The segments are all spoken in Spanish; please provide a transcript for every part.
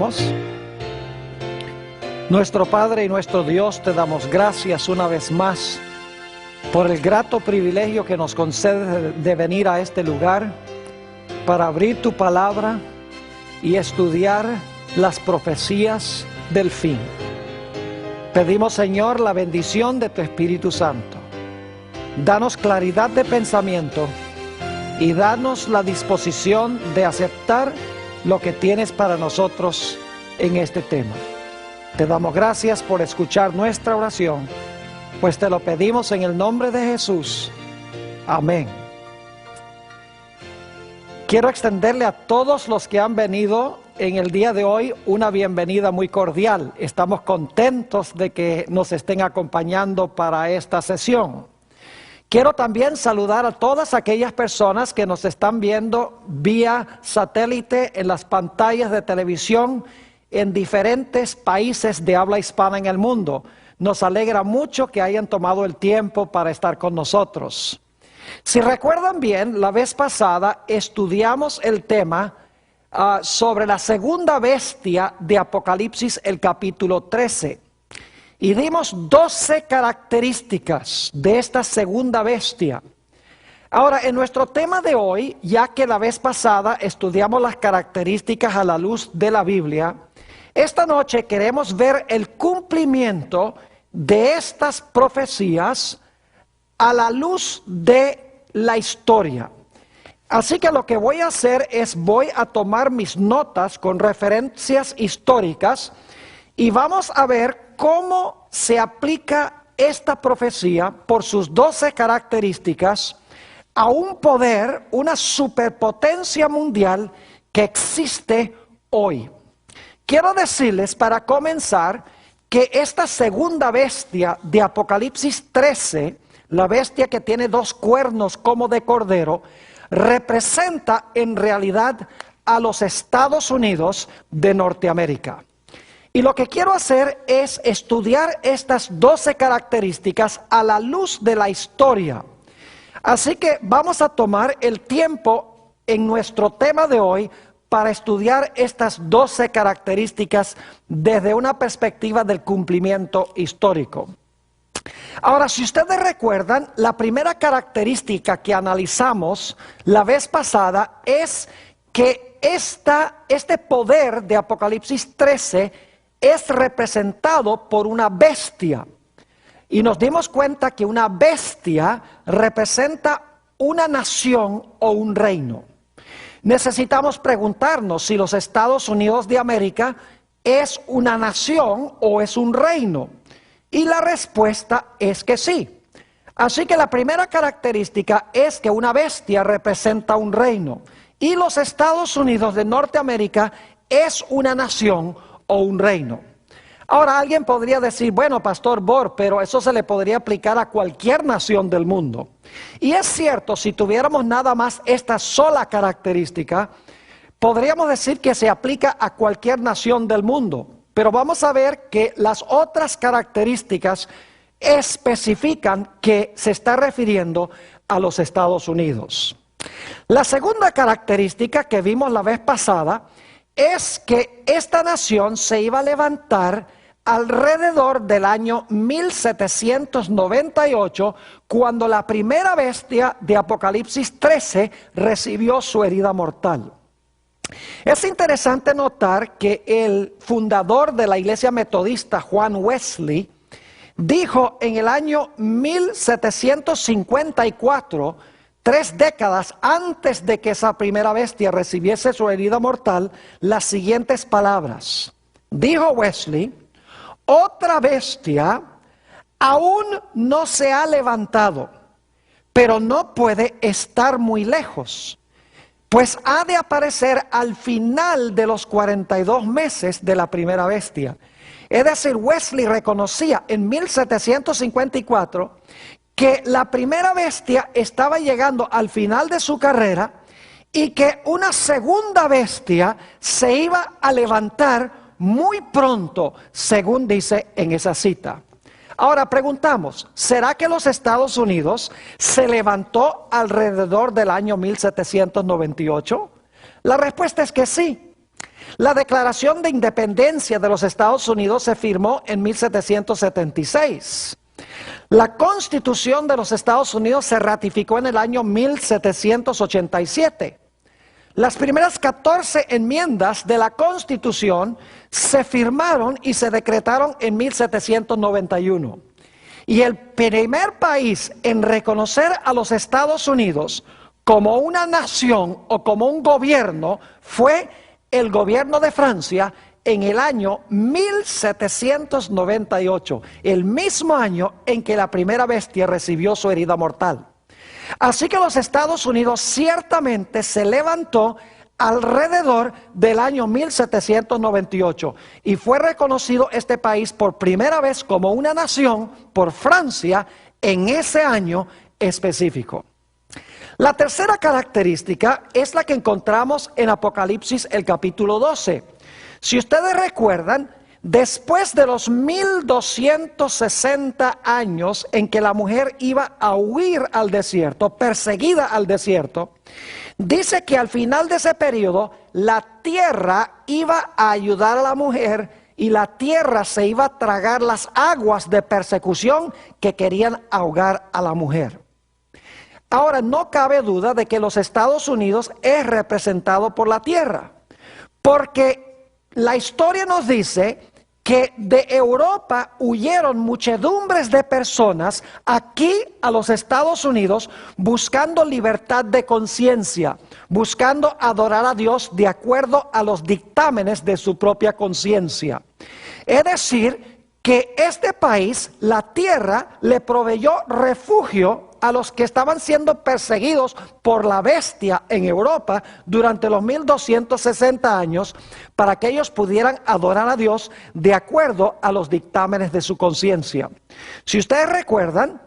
Oremos. Nuestro Padre y nuestro Dios, te damos gracias una vez más por el grato privilegio que nos concedes de venir a este lugar para abrir tu palabra y estudiar las profecías del fin. Pedimos, Señor, la bendición de tu Espíritu Santo. Danos claridad de pensamiento y danos la disposición de aceptar lo que tienes para nosotros en este tema. Te damos gracias por escuchar nuestra oración, pues te lo pedimos en el nombre de Jesús. Amén. Quiero extenderle a todos los que han venido en el día de hoy una bienvenida muy cordial. Estamos contentos de que nos estén acompañando para esta sesión. Quiero también saludar a todas aquellas personas que nos están viendo vía satélite en las pantallas de televisión en diferentes países de habla hispana en el mundo. Nos alegra mucho que hayan tomado el tiempo para estar con nosotros. Si recuerdan bien, la vez pasada estudiamos el tema sobre la segunda bestia de Apocalipsis, el capítulo 13. Y dimos 12 características de esta segunda bestia. Ahora, en nuestro tema de hoy, ya que la vez pasada estudiamos las características a la luz de la Biblia, esta noche queremos ver el cumplimiento de estas profecías a la luz de la historia. Así que lo que voy a hacer es voy a tomar mis notas con referencias históricas y vamos a ver cómo se aplica esta profecía por sus 12 características a un poder, una superpotencia mundial que existe hoy. Quiero decirles para comenzar que esta segunda bestia de Apocalipsis 13, la bestia que tiene 2 cuernos como de cordero, representa en realidad a los Estados Unidos de Norteamérica. Y lo que quiero hacer es estudiar estas 12 características a la luz de la historia. Así que vamos a tomar el tiempo en nuestro tema de hoy para estudiar estas 12 características desde una perspectiva del cumplimiento histórico. Ahora, si ustedes recuerdan, la primera característica que analizamos la vez pasada es que este poder de Apocalipsis 13 es representado por una bestia. Y nos dimos cuenta que una bestia representa una nación o un reino. Necesitamos preguntarnos si los Estados Unidos de América es una nación o es un reino. Y la respuesta es que sí. Así que la primera característica es que una bestia representa un reino. Y los Estados Unidos de Norteamérica es una nación o un reino. Ahora alguien podría decir, bueno, Pastor Bor, pero eso se le podría aplicar a cualquier nación del mundo. Y es cierto, si tuviéramos nada más esta sola característica, podríamos decir que se aplica a cualquier nación del mundo. Pero vamos a ver que las otras características especifican que se está refiriendo a los Estados Unidos. La segunda característica que vimos la vez pasada es que esta nación se iba a levantar alrededor del año 1798, cuando la primera bestia de Apocalipsis 13 recibió su herida mortal. Es interesante notar que el fundador de la iglesia metodista, Juan Wesley, dijo en el año 1754, 3 décadas antes de que esa primera bestia recibiese su herida mortal, las siguientes palabras. Dijo Wesley: otra bestia aún no se ha levantado, pero no puede estar muy lejos, pues ha de aparecer al final de los 42 meses de la primera bestia. Es decir, Wesley reconocía en 1754 que la primera bestia estaba llegando al final de su carrera y que una segunda bestia se iba a levantar muy pronto, según dice en esa cita. Ahora preguntamos, ¿será que los Estados Unidos se levantó alrededor del año 1798? La respuesta es que sí. La Declaración de Independencia de los Estados Unidos se firmó en 1776. La Constitución de los Estados Unidos se ratificó en el año 1787. Las primeras 14 enmiendas de la Constitución se firmaron y se decretaron en 1791. Y el primer país en reconocer a los Estados Unidos como una nación o como un gobierno fue el gobierno de Francia en el año 1798, el mismo año en que la primera bestia recibió su herida mortal. Así que los Estados Unidos ciertamente se levantó alrededor del año 1798 y fue reconocido este país por primera vez como una nación por Francia en ese año específico. La tercera característica es la que encontramos en Apocalipsis el capítulo 12. Si ustedes recuerdan, después de los 1260 años en que la mujer iba a huir al desierto, perseguida al desierto, dice que al final de ese periodo la tierra iba a ayudar a la mujer y la tierra se iba a tragar las aguas de persecución que querían ahogar a la mujer. Ahora, no cabe duda de que los Estados Unidos es representado por la tierra, porque la historia nos dice que de Europa huyeron muchedumbres de personas aquí a los Estados Unidos buscando libertad de conciencia, buscando adorar a Dios de acuerdo a los dictámenes de su propia conciencia. Es decir, que este país, la tierra, le proveyó refugio a los que estaban siendo perseguidos por la bestia en Europa durante los 1260 años, para que ellos pudieran adorar a Dios de acuerdo a los dictámenes de su conciencia. Si ustedes recuerdan,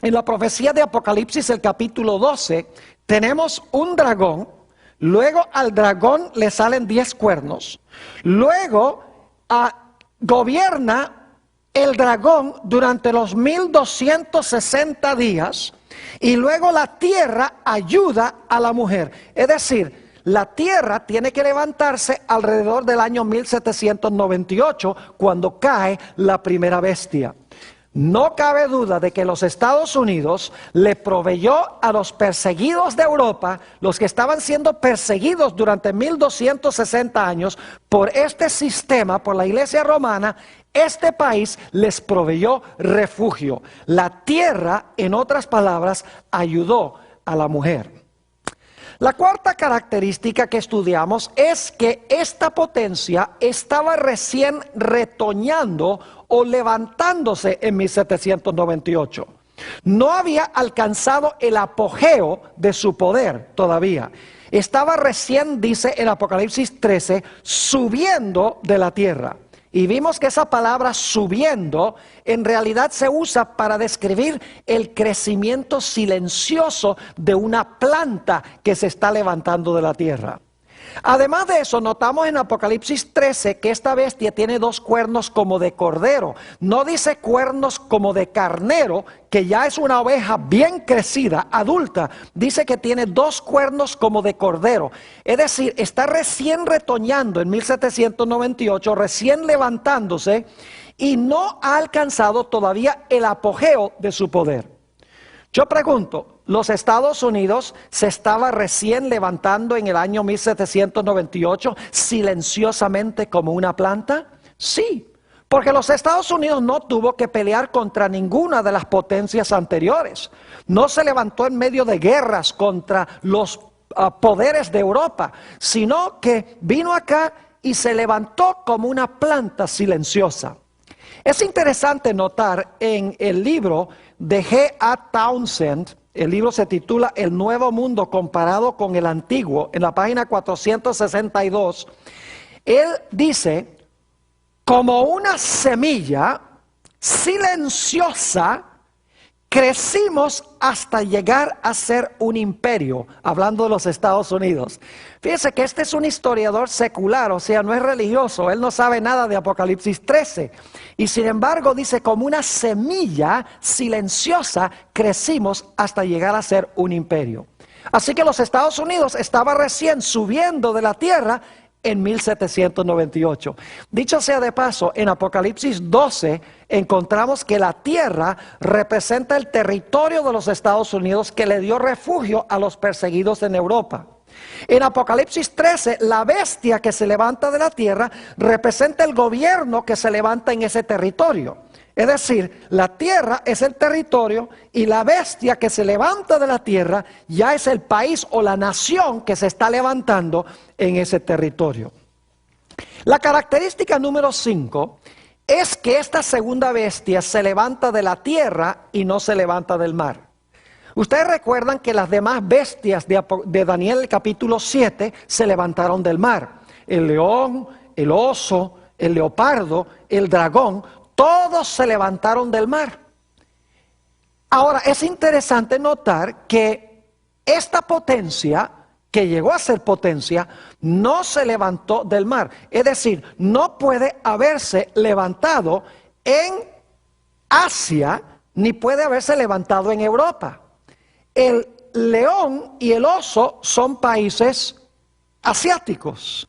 en la profecía de Apocalipsis, el capítulo 12, tenemos un dragón, luego al dragón le salen 10 cuernos, luego gobierna el dragón durante los 1260 días y luego la tierra ayuda a la mujer. Es decir, la tierra tiene que levantarse alrededor del año 1798 cuando cae la primera bestia. No cabe duda de que los Estados Unidos le proveyó a los perseguidos de Europa, los que estaban siendo perseguidos durante 1260 años por este sistema, por la Iglesia Romana. Este país les proveyó refugio. La tierra, en otras palabras, ayudó a la mujer. La cuarta característica que estudiamos es que esta potencia estaba recién retoñando o levantándose en 1798. No había alcanzado el apogeo de su poder todavía. Estaba recién, dice en Apocalipsis 13, subiendo de la tierra. Y vimos que esa palabra subiendo en realidad se usa para describir el crecimiento silencioso de una planta que se está levantando de la tierra. Además de eso, notamos en Apocalipsis 13 que esta bestia tiene 2 cuernos como de cordero. No dice cuernos como de carnero, que ya es una oveja bien crecida, adulta. Dice que tiene 2 cuernos como de cordero. Es decir, está recién retoñando en 1798, recién levantándose y no ha alcanzado todavía el apogeo de su poder. Yo pregunto, ¿los Estados Unidos se estaba recién levantando en el año 1798 silenciosamente como una planta? Sí, porque los Estados Unidos no tuvo que pelear contra ninguna de las potencias anteriores. No se levantó en medio de guerras contra los poderes de Europa, sino que vino acá y se levantó como una planta silenciosa. Es interesante notar en el libro de G.A. Townsend, el libro se titula El Nuevo Mundo comparado con el Antiguo, en la página 462, él dice, como una semilla silenciosa, crecimos hasta llegar a ser un imperio, hablando de los Estados Unidos. Fíjense que este es un historiador secular, o sea, no es religioso, él no sabe nada de Apocalipsis 13. Y sin embargo dice, como una semilla silenciosa, crecimos hasta llegar a ser un imperio. Así que los Estados Unidos estaban recién subiendo de la tierra en 1798. Dicho sea de paso, en Apocalipsis 12 encontramos que la tierra representa el territorio de los Estados Unidos que le dio refugio a los perseguidos en Europa. En Apocalipsis 13, la bestia que se levanta de la tierra representa el gobierno que se levanta en ese territorio. Es decir, la tierra es el territorio y la bestia que se levanta de la tierra ya es el país o la nación que se está levantando en ese territorio. La característica número 5 es que esta segunda bestia se levanta de la tierra y no se levanta del mar. Ustedes recuerdan que las demás bestias de Daniel el capítulo 7 se levantaron del mar. El león, el oso, el leopardo, el dragón, todos se levantaron del mar. Ahora, es interesante notar que esta potencia, que llegó a ser potencia, no se levantó del mar. Es decir, no puede haberse levantado en Asia, ni puede haberse levantado en Europa. El león y el oso son países asiáticos.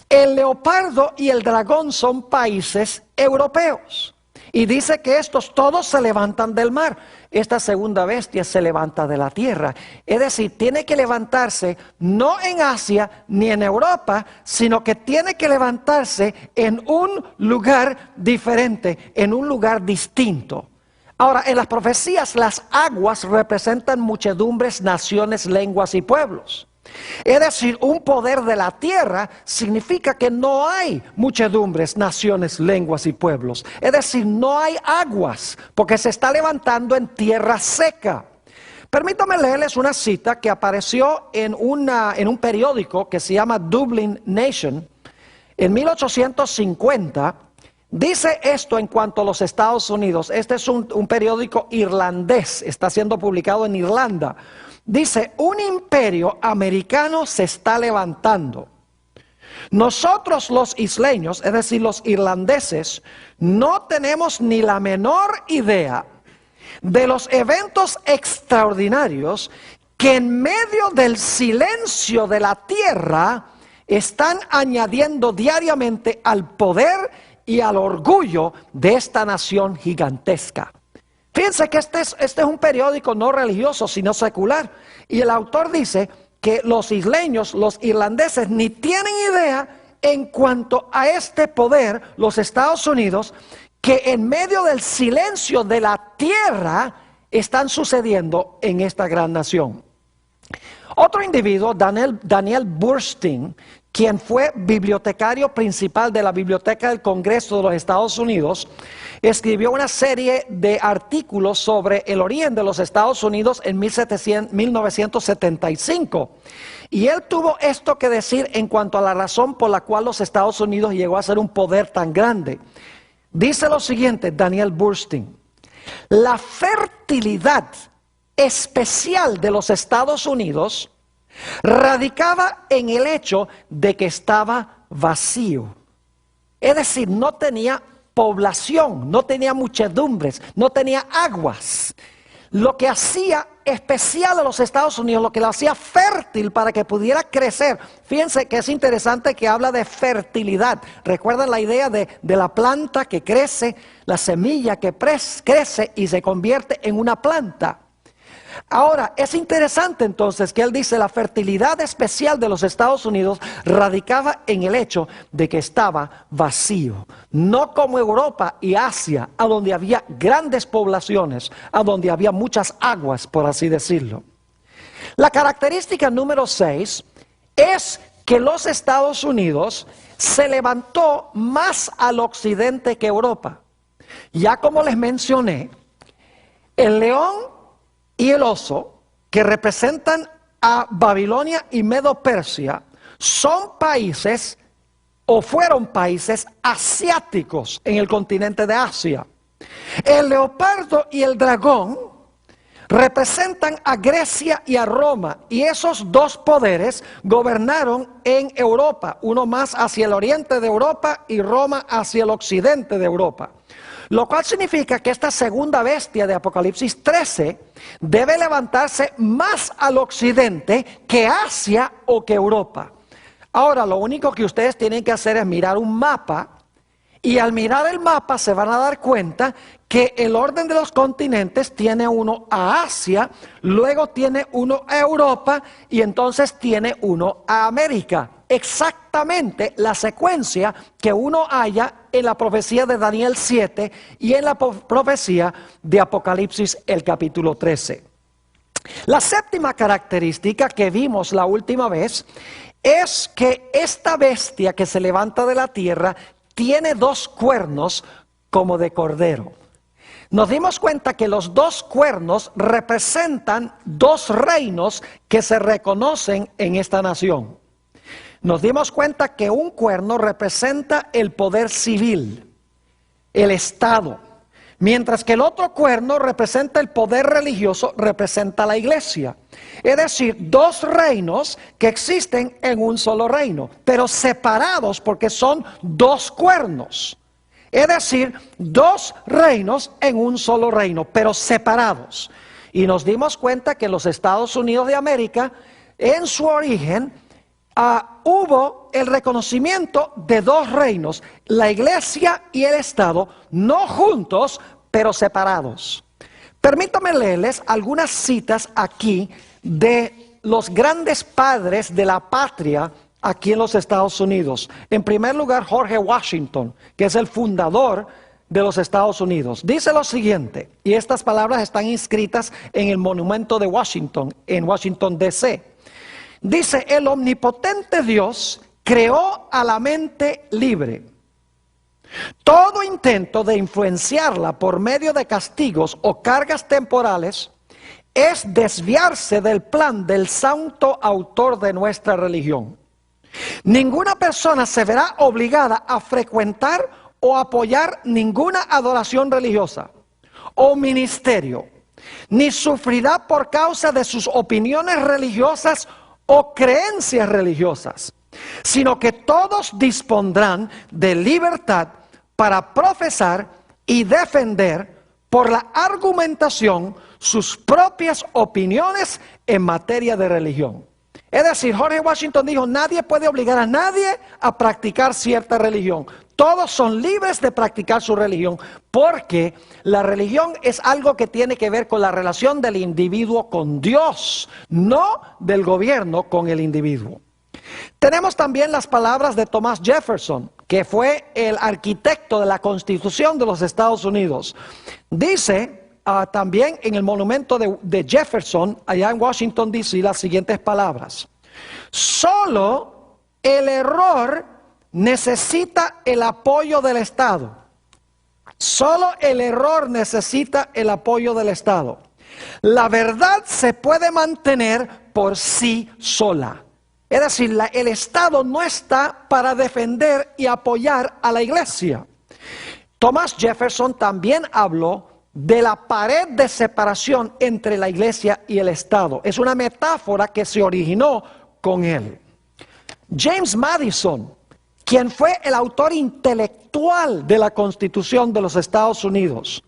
El leopardo y el dragón son países europeos. Y dice que estos todos se levantan del mar. Esta segunda bestia se levanta de la tierra. Es decir, tiene que levantarse no en Asia ni en Europa, sino que tiene que levantarse en un lugar diferente, en un lugar distinto. Ahora, en las profecías las aguas representan muchedumbres, naciones, lenguas y pueblos. Es decir, un poder de la tierra significa que no hay muchedumbres, naciones, lenguas y pueblos. Es decir, no hay aguas, porque se está levantando en tierra seca. Permítame leerles una cita que apareció en un periódico que se llama Dublin Nation en 1850. Dice esto en cuanto a los Estados Unidos. Este es un periódico irlandés, está siendo publicado en Irlanda. Dice, un imperio americano se está levantando. Nosotros los isleños, es decir, los irlandeses, no tenemos ni la menor idea de los eventos extraordinarios que en medio del silencio de la tierra están añadiendo diariamente al poder y al orgullo de esta nación gigantesca. Fíjense que este es un periódico no religioso, sino secular. Y el autor dice que los isleños, los irlandeses, ni tienen idea en cuanto a este poder, los Estados Unidos, que en medio del silencio de la tierra están sucediendo en esta gran nación. Otro individuo, Daniel Boorstin, quien fue bibliotecario principal de la Biblioteca del Congreso de los Estados Unidos, escribió una serie de artículos sobre el origen de los Estados Unidos en 1975. Y él tuvo esto que decir en cuanto a la razón por la cual los Estados Unidos llegó a ser un poder tan grande. Dice lo siguiente, Daniel Boorstin: la fertilidad especial de los Estados Unidos radicaba en el hecho de que estaba vacío. Es decir, no tenía población, no tenía muchedumbres, no tenía aguas. Lo que hacía especial a los Estados Unidos, lo que lo hacía fértil para que pudiera crecer. Fíjense que es interesante que habla de fertilidad. ¿Recuerdan la idea de la planta que crece, la semilla que crece y se convierte en una planta? Ahora, es interesante entonces que él dice la fertilidad especial de los Estados Unidos radicaba en el hecho de que estaba vacío. No como Europa y Asia, a donde había grandes poblaciones, a donde había muchas aguas, por así decirlo. La característica número 6 es que los Estados Unidos se levantó más al occidente que Europa. Ya como les mencioné, el león y el oso, que representan a Babilonia y Medo-Persia, son países o fueron países asiáticos en el continente de Asia. El leopardo y el dragón representan a Grecia y a Roma, y esos dos poderes gobernaron en Europa, uno más hacia el oriente de Europa y Roma hacia el occidente de Europa. Lo cual significa que esta segunda bestia de Apocalipsis 13 debe levantarse más al occidente que Asia o que Europa. Ahora, lo único que ustedes tienen que hacer es mirar un mapa, y al mirar el mapa se van a dar cuenta que el orden de los continentes tiene uno a Asia, luego tiene uno a Europa y entonces tiene uno a América. Exactamente la secuencia que uno halla en la profecía de Daniel 7 y en la profecía de Apocalipsis el capítulo 13. La séptima característica que vimos la última vez es que esta bestia que se levanta de la tierra tiene dos cuernos como de cordero. Nos dimos cuenta que los dos cuernos representan dos reinos que se reconocen en esta nación. Nos dimos cuenta que un cuerno representa el poder civil, el Estado, mientras que el otro cuerno representa el poder religioso, representa la iglesia. Es decir, dos reinos que existen en un solo reino, pero separados porque son dos cuernos. Es decir, dos reinos en un solo reino, pero separados. Y nos dimos cuenta que en los Estados Unidos de América, en su origen, hubo el reconocimiento de dos reinos, la iglesia y el Estado, no juntos, pero separados. Permítanme leerles algunas citas aquí de los grandes padres de la patria aquí en los Estados Unidos. En primer lugar, George Washington, que es el fundador de los Estados Unidos. Dice lo siguiente, y estas palabras están inscritas en el monumento de Washington, en Washington, D.C. Dice, el omnipotente Dios creó a la mente libre. Todo intento de influenciarla por medio de castigos o cargas temporales es desviarse del plan del santo autor de nuestra religión. Ninguna persona se verá obligada a frecuentar o apoyar ninguna adoración religiosa o ministerio, ni sufrirá por causa de sus opiniones religiosas o creencias religiosas, sino que todos dispondrán de libertad para profesar y defender por la argumentación sus propias opiniones en materia de religión. Es decir, George Washington dijo, nadie puede obligar a nadie a practicar cierta religión. Todos son libres de practicar su religión, porque la religión es algo que tiene que ver con la relación del individuo con Dios, no del gobierno con el individuo. Tenemos también las palabras de Thomas Jefferson, que fue el arquitecto de la Constitución de los Estados Unidos. Dice también en el monumento de Jefferson, allá en Washington, D.C., las siguientes palabras. Solo el error necesita el apoyo del Estado. Solo el error necesita el apoyo del Estado. La verdad se puede mantener por sí sola. Es decir, el Estado no está para defender y apoyar a la iglesia. Thomas Jefferson también habló de la pared de separación entre la iglesia y el Estado. Es una metáfora que se originó con él. James Madison, quien fue el autor intelectual de la Constitución de los Estados Unidos,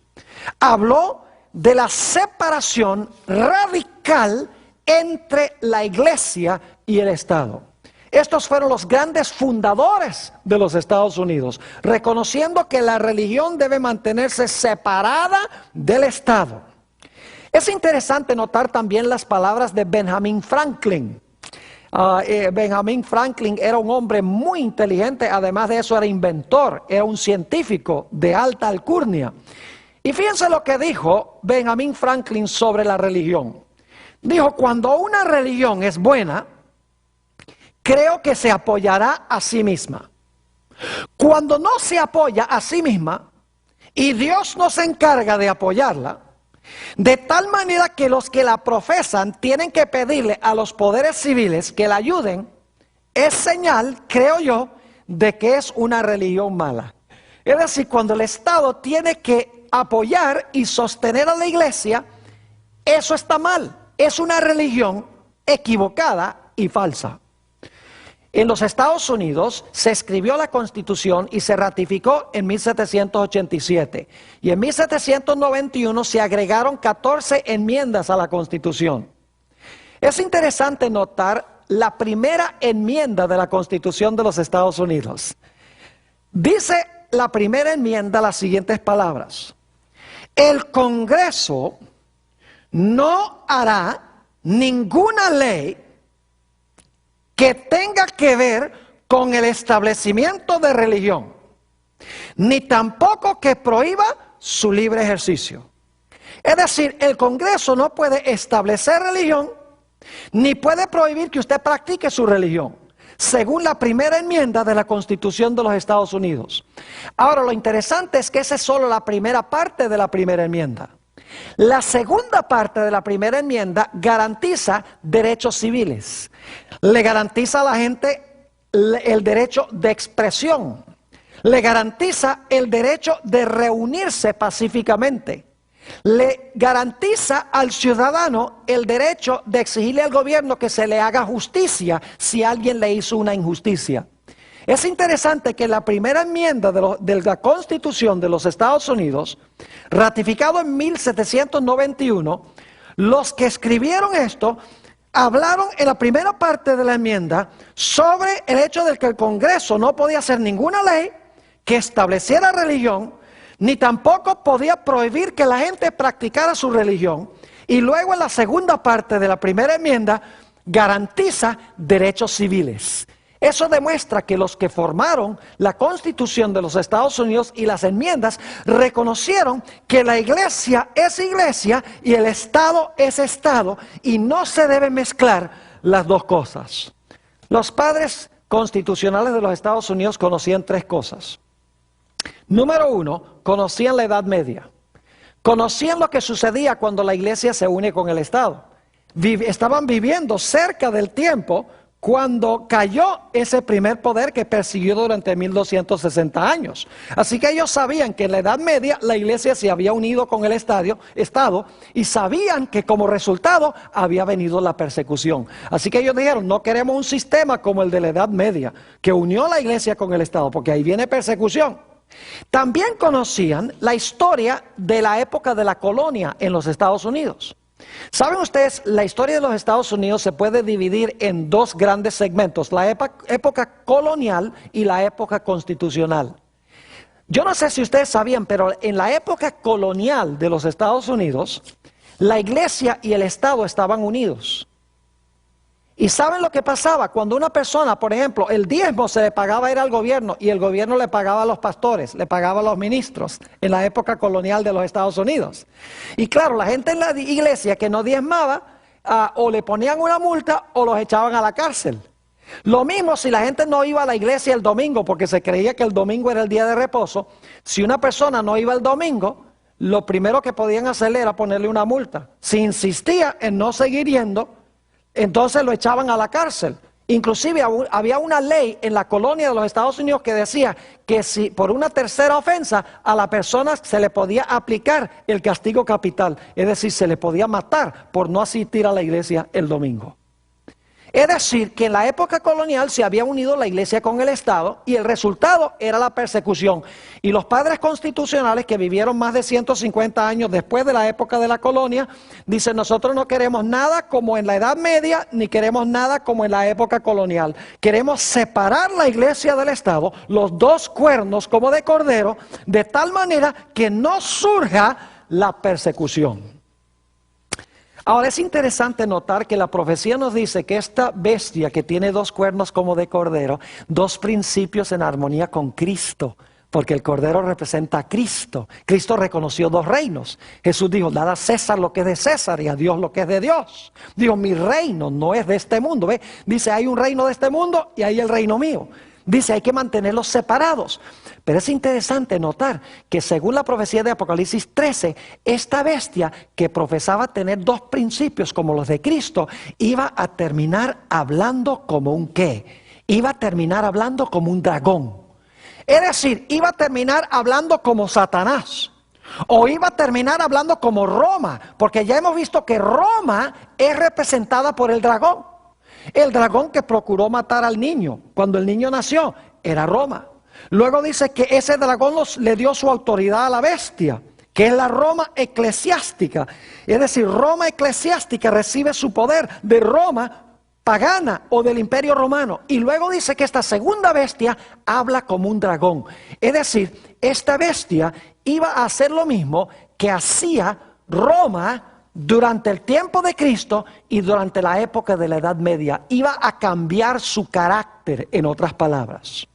habló de la separación radical entre la iglesia y el Estado. Estos fueron los grandes fundadores de los Estados Unidos, reconociendo que la religión debe mantenerse separada del Estado. Es interesante notar también las palabras de Benjamin Franklin. Benjamin Franklin era un hombre muy inteligente, además de eso era inventor, era un científico de alta alcurnia. Y fíjense lo que dijo Benjamin Franklin sobre la religión. Dijo, cuando una religión es buena, creo que se apoyará a sí misma. Cuando no se apoya a sí misma y Dios no se encarga de apoyarla, de tal manera que los que la profesan tienen que pedirle a los poderes civiles que la ayuden, es señal, creo yo, de que es una religión mala. Es decir, cuando el Estado tiene que apoyar y sostener a la iglesia, eso está mal. Es una religión equivocada y falsa. En los Estados Unidos se escribió la Constitución y se ratificó en 1787. Y en 1791 se agregaron 14 enmiendas a la Constitución. Es interesante notar la primera enmienda de la Constitución de los Estados Unidos. Dice la primera enmienda las siguientes palabras: el Congreso no hará ninguna ley que tenga que ver con el establecimiento de religión, ni tampoco que prohíba su libre ejercicio. Es decir, el Congreso no puede establecer religión, ni puede prohibir que usted practique su religión, según la primera enmienda de la Constitución de los Estados Unidos. Ahora, lo interesante es que esa es solo la primera parte de la primera enmienda. La segunda parte de la primera enmienda garantiza derechos civiles. Le garantiza a la gente el derecho de expresión. Le garantiza el derecho de reunirse pacíficamente. Le garantiza al ciudadano el derecho de exigirle al gobierno que se le haga justicia si alguien le hizo una injusticia. Es interesante que la primera enmienda de la Constitución de los Estados Unidos, ratificado en 1791, los que escribieron esto hablaron en la primera parte de la enmienda sobre el hecho de que el Congreso no podía hacer ninguna ley que estableciera religión, ni tampoco podía prohibir que la gente practicara su religión. Y luego en la segunda parte de la primera enmienda garantiza derechos civiles. Eso demuestra que los que formaron la Constitución de los Estados Unidos y las enmiendas reconocieron que la iglesia es iglesia y el Estado es Estado, y no se deben mezclar las dos cosas. Los padres constitucionales de los Estados Unidos conocían tres cosas. Número uno, conocían la Edad Media. Conocían lo que sucedía cuando la iglesia se une con el Estado. Estaban viviendo cerca del tiempo cuando cayó ese primer poder que persiguió durante 1260 años. Así que ellos sabían que en la Edad Media la iglesia se había unido con el Estado y sabían que como resultado había venido la persecución. Así que ellos dijeron, no queremos un sistema como el de la Edad Media, que unió la iglesia con el Estado, porque ahí viene persecución. También conocían la historia de la época de la colonia en los Estados Unidos. ¿Saben ustedes? La historia de los Estados Unidos se puede dividir en dos grandes segmentos: la época colonial y la época constitucional. Yo no sé si ustedes sabían, pero en la época colonial de los Estados Unidos, la iglesia y el Estado estaban unidos. ¿Y saben lo que pasaba? Cuando una persona, por ejemplo, el diezmo se le pagaba era al gobierno y el gobierno le pagaba a los pastores, le pagaba a los ministros en la época colonial de los Estados Unidos. Y claro, la gente en la iglesia que no diezmaba, o le ponían una multa o los echaban a la cárcel. Lo mismo si la gente no iba a la iglesia el domingo, porque se creía que el domingo era el día de reposo. Si una persona no iba el domingo, lo primero que podían hacerle era ponerle una multa. Si insistía en no seguir yendo, entonces lo echaban a la cárcel. Inclusive había una ley en la colonia de los Estados Unidos que decía que si por una tercera ofensa a la persona se le podía aplicar el castigo capital, es decir, se le podía matar por no asistir a la iglesia el domingo. Es decir, que en la época colonial se había unido la iglesia con el Estado y el resultado era la persecución. Y los padres constitucionales que vivieron más de 150 años después de la época de la colonia, dicen: nosotros no queremos nada como en la Edad Media, ni queremos nada como en la época colonial. Queremos separar la iglesia del Estado, los dos cuernos como de cordero, de tal manera que no surja la persecución. Ahora es interesante notar que la profecía nos dice que esta bestia que tiene dos cuernos como de cordero, dos principios en armonía con Cristo, porque el cordero representa a Cristo. Cristo reconoció dos reinos. Jesús dijo: dad a César lo que es de César y a Dios lo que es de Dios. Dijo: mi reino no es de este mundo. ¿Ve? Dice: hay un reino de este mundo y hay el reino mío. Dice: hay que mantenerlos separados. Pero es interesante notar que según la profecía de Apocalipsis 13, esta bestia que profesaba tener dos principios como los de Cristo, iba a terminar hablando como un ¿qué? Iba a terminar hablando como un dragón. Es decir, iba a terminar hablando como Satanás. O iba a terminar hablando como Roma, porque ya hemos visto que Roma es representada por el dragón. El dragón que procuró matar al niño cuando el niño nació era Roma. Luego dice que ese dragón le dio su autoridad a la bestia, que es la Roma eclesiástica. Es decir, Roma eclesiástica recibe su poder de Roma pagana o del Imperio Romano. Y luego dice que esta segunda bestia habla como un dragón. Es decir, esta bestia iba a hacer lo mismo que hacía Roma durante el tiempo de Cristo y durante la época de la Edad Media. Iba a cambiar su carácter, en otras palabras.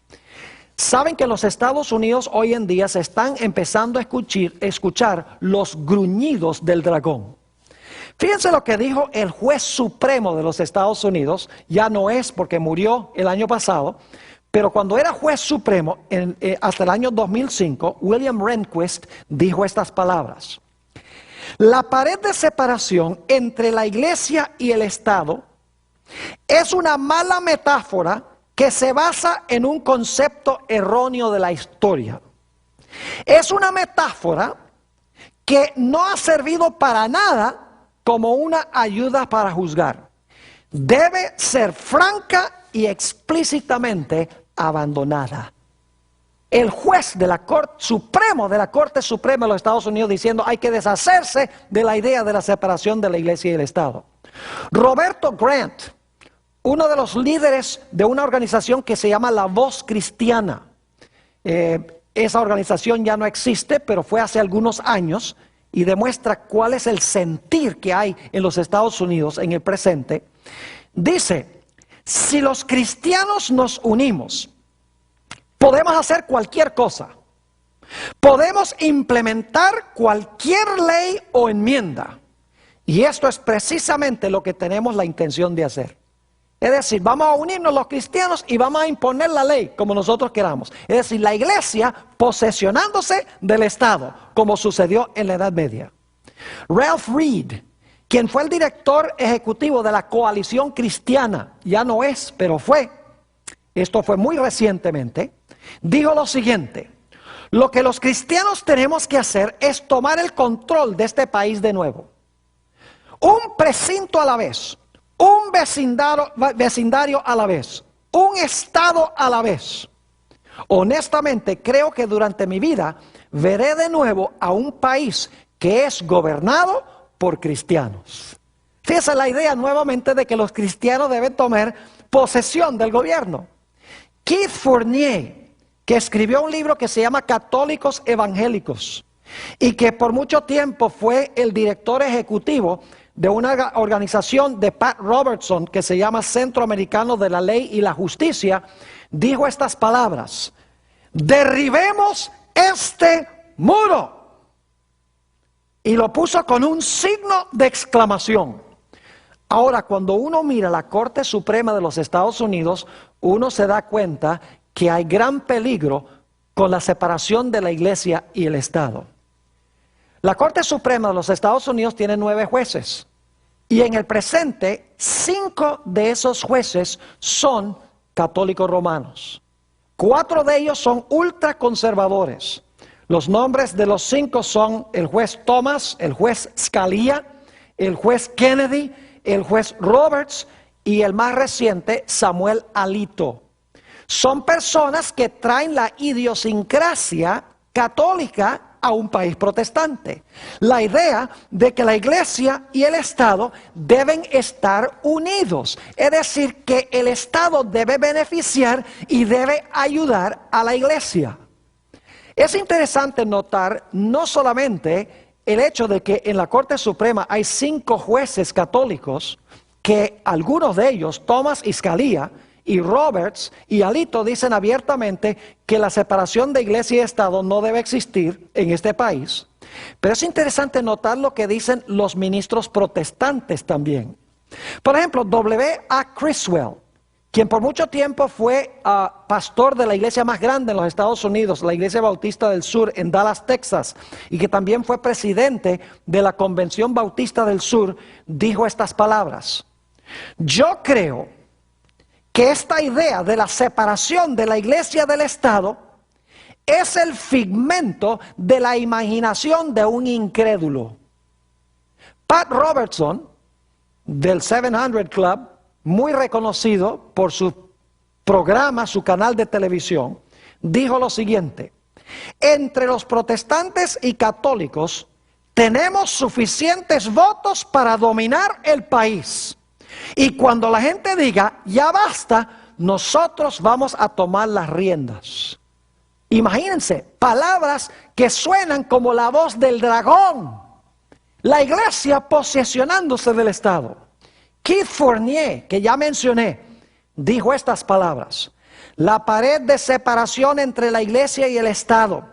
Saben que los Estados Unidos hoy en día se están empezando a escuchar los gruñidos del dragón. Fíjense lo que dijo el juez supremo de los Estados Unidos. Ya no es porque murió el año pasado, pero cuando era juez supremo hasta el año 2005, William Rehnquist dijo estas palabras: la pared de separación entre la iglesia y el Estado es una mala metáfora que se basa en un concepto erróneo de la historia. Es una metáfora que no ha servido para nada como una ayuda para juzgar. Debe ser franca y explícitamente abandonada. El juez de la Corte Suprema de los Estados Unidos diciendo hay que deshacerse de la idea de la separación de la iglesia y el Estado. Roberto Grant, uno de los líderes de una organización que se llama La Voz Cristiana. Esa organización ya no existe, pero fue hace algunos años y demuestra cuál es el sentir que hay en los Estados Unidos en el presente. Dice, si los cristianos nos unimos, podemos hacer cualquier cosa. Podemos implementar cualquier ley o enmienda. Y esto es precisamente lo que tenemos la intención de hacer. Es decir, vamos a unirnos los cristianos y vamos a imponer la ley como nosotros queramos. Es decir, la iglesia posesionándose del Estado, como sucedió en la Edad Media. Ralph Reed, quien fue el director ejecutivo de la Coalición Cristiana, ya no es, pero fue, esto fue muy recientemente, dijo lo siguiente: lo que los cristianos tenemos que hacer es tomar el control de este país de nuevo. Un precinto a la vez. Un vecindario a la vez, un estado a la vez. Honestamente, creo que durante mi vida veré de nuevo a un país que es gobernado por cristianos. Fíjense la idea nuevamente de que los cristianos deben tomar posesión del gobierno. Keith Fournier, que escribió un libro que se llama Católicos Evangélicos y que por mucho tiempo fue el director ejecutivo de una organización de Pat Robertson que se llama Centro Americano de la Ley y la Justicia, dijo estas palabras: derribemos este muro. Y lo puso con un signo de exclamación. Ahora, cuando uno mira la Corte Suprema de los Estados Unidos, uno se da cuenta que hay gran peligro con la separación de la iglesia y el Estado. La Corte Suprema de los Estados Unidos tiene 9 jueces y en el presente 5 de esos jueces son católicos romanos. 4 de ellos son ultraconservadores. Los nombres de los 5 son el juez Thomas, el juez Scalia, el juez Kennedy, el juez Roberts y el más reciente Samuel Alito. Son personas que traen la idiosincrasia católica a un país protestante. La idea de que la iglesia y el Estado deben estar unidos. Es decir, que el Estado debe beneficiar y debe ayudar a la iglesia. Es interesante notar no solamente el hecho de que en la Corte Suprema hay 5 jueces católicos, que algunos de ellos, Thomas y Scalia, y Roberts y Alito dicen abiertamente que la separación de iglesia y Estado no debe existir en este país. Pero es interesante notar lo que dicen los ministros protestantes también. Por ejemplo, W.A. Criswell, quien por mucho tiempo fue pastor de la iglesia más grande en los Estados Unidos, la Iglesia Bautista del Sur en Dallas, Texas, y que también fue presidente de la Convención Bautista del Sur, dijo estas palabras: yo creo que esta idea de la separación de la iglesia del Estado es el figmento de la imaginación de un incrédulo. Pat Robertson, del 700 Club, muy reconocido por su programa, su canal de televisión, dijo lo siguiente: entre los protestantes y católicos tenemos suficientes votos para dominar el país. Y cuando la gente diga, ya basta, nosotros vamos a tomar las riendas. Imagínense, palabras que suenan como la voz del dragón. La iglesia posesionándose del Estado. Keith Fournier, que ya mencioné, dijo estas palabras: la pared de separación entre la iglesia y el Estado,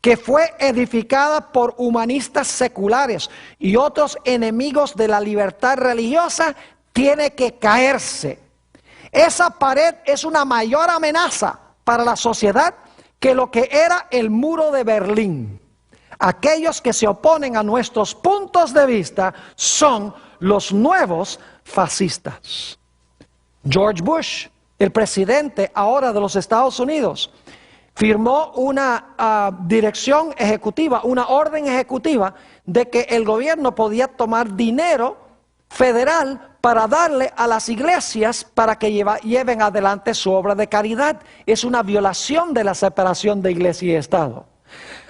que fue edificada por humanistas seculares y otros enemigos de la libertad religiosa, tiene que caerse. Esa pared es una mayor amenaza para la sociedad que lo que era el muro de Berlín. Aquellos que se oponen a nuestros puntos de vista son los nuevos fascistas. George Bush, el presidente ahora de los Estados Unidos, firmó una dirección ejecutiva, una orden ejecutiva de que el gobierno podía tomar dinero federal para darle a las iglesias para que lleven adelante su obra de caridad. Es una violación de la separación de iglesia y Estado.